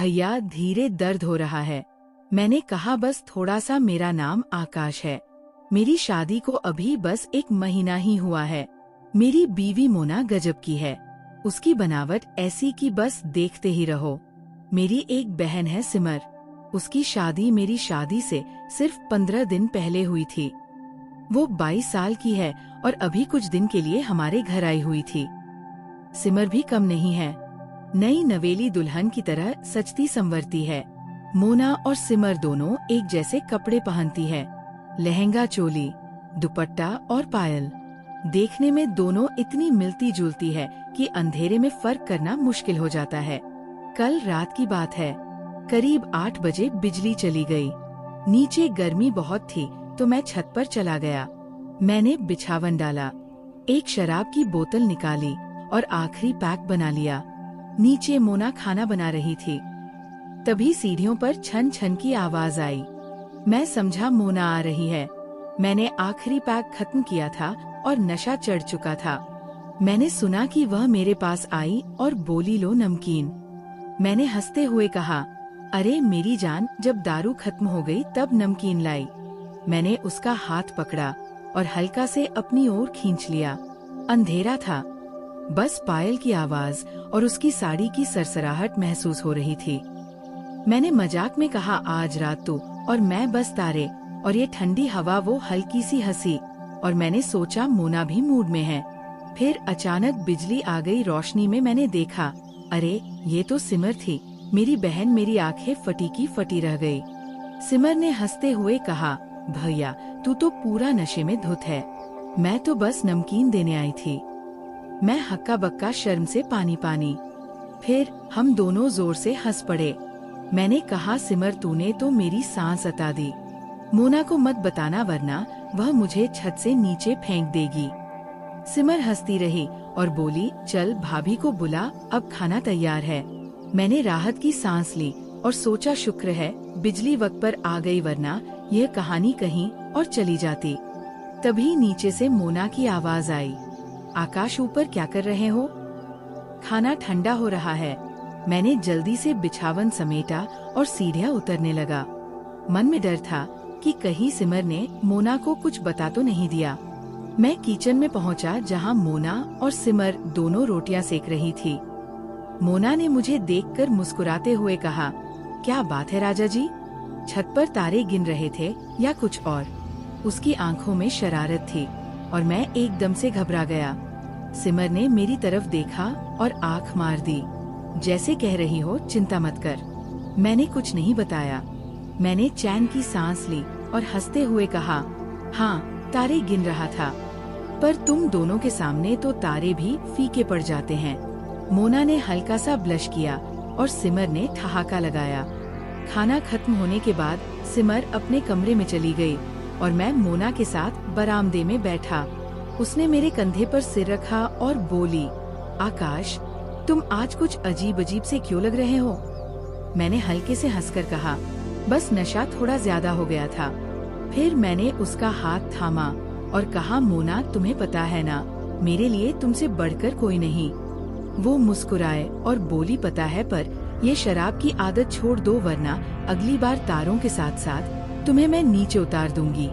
भैया धीरे दर्द हो रहा है। मैंने कहा बस थोड़ा सा, मेरा नाम आकाश है। मेरी शादी को अभी बस 1 महीना ही हुआ है। मेरी बीवी मोना गजब की है। उसकी बनावट ऐसी कि बस देखते ही रहो। मेरी एक बहन है सिमर। उसकी शादी मेरी शादी से सिर्फ 15 दिन पहले हुई थी। वो 22 साल की है और अभी कुछ दिन के लिए हमारे घर आई हुई थी। सिमर भी कम नहीं है। नई नवेली दुल्हन की तरह सजती संवरती है। मोना और सिमर दोनों एक जैसे कपड़े पहनती है, लहंगा चोली, दुपट्टा और पायल। देखने में दोनों इतनी मिलती जुलती है कि अंधेरे में फर्क करना मुश्किल हो जाता है। कल रात की बात है, करीब 8 बजे बिजली चली गई। नीचे गर्मी बहुत थी तो मैं छत पर चला गया। मैंने बिछावन डाला, एक शराब की बोतल निकाली और आखिरी पैक बना लिया। नीचे मोना खाना बना रही थी। तभी सीढ़ियों पर छन छन की आवाज आई। मैं समझा मोना आ रही है। मैंने आखिरी पैक खत्म किया था और नशा चढ़ चुका था। मैंने सुना कि वह मेरे पास आई और बोली, लो नमकीन। मैंने हंसते हुए कहा, अरे मेरी जान, जब दारू खत्म हो गई तब नमकीन लाई। मैंने उसका हाथ पकड़ा और हल्का से अपनी ओर खींच लिया। अंधेरा था, बस पायल की आवाज और उसकी साड़ी की सरसराहट महसूस हो रही थी। मैंने मजाक में कहा, आज रात तू और मैं, बस तारे और ये ठंडी हवा। वो हल्की सी हंसी और मैंने सोचा मोना भी मूड में है। फिर अचानक बिजली आ गई। रोशनी में मैंने देखा, अरे ये तो सिमर थी, मेरी बहन। मेरी आंखें फटी की फटी रह गई। सिमर ने हंसते हुए कहा, भैया तू तो पूरा नशे में धुत है, मैं तो बस नमकीन देने आई थी। मैं हक्का बक्का, शर्म से पानी पानी। फिर हम दोनों जोर से हंस पड़े। मैंने कहा, सिमर तूने तो मेरी सांस अता दी। मोना को मत बताना वरना वह मुझे छत से नीचे फेंक देगी। सिमर हंसती रही और बोली, चल भाभी को बुला, अब खाना तैयार है। मैंने राहत की सांस ली और सोचा, शुक्र है बिजली वक्त पर आ गई, वरना यह कहानी कहीं और चली जाती। तभी नीचे से मोना की आवाज आई, आकाश ऊपर क्या कर रहे हो? खाना ठंडा हो रहा है। मैंने जल्दी से बिछावन समेटा और सीढ़ियां उतरने लगा। मन में डर था कि कहीं सिमर ने मोना को कुछ बता तो नहीं दिया। मैं किचन में पहुंचा जहां मोना और सिमर दोनों रोटियां सेक रही थी। मोना ने मुझे देखकर मुस्कुराते हुए कहा, क्या बात है राजा जी, छत पर तारे गिन रहे थे या कुछ और? उसकी आंखों में शरारत थी और मैं एकदम से घबरा गया। सिमर ने मेरी तरफ देखा और आंख मार दी, जैसे कह रही हो चिंता मत कर। मैंने कुछ नहीं बताया। मैंने चैन की सांस ली और हंसते हुए कहा, हाँ तारे गिन रहा था, पर तुम दोनों के सामने तो तारे भी फीके पड़ जाते हैं। मोना ने हल्का सा ब्लश किया और सिमर ने ठहाका लगाया। खाना खत्म होने के बाद सिमर अपने कमरे में चली गई और मैं मोना के साथ बरामदे में बैठा। उसने मेरे कंधे पर सिर रखा और बोली, आकाश तुम आज कुछ अजीब अजीब से क्यों लग रहे हो? मैंने हल्के से हंसकर कहा, बस नशा थोड़ा ज्यादा हो गया था। फिर मैंने उसका हाथ थामा और कहा, मोना तुम्हें पता है ना, मेरे लिए तुमसे बढ़कर कोई नहीं। वो मुस्कुराए और बोली, पता है, पर ये शराब की आदत छोड़ दो वरना अगली बार तारों के साथ साथ तुम्हें मैं नीचे उतार दूंगी।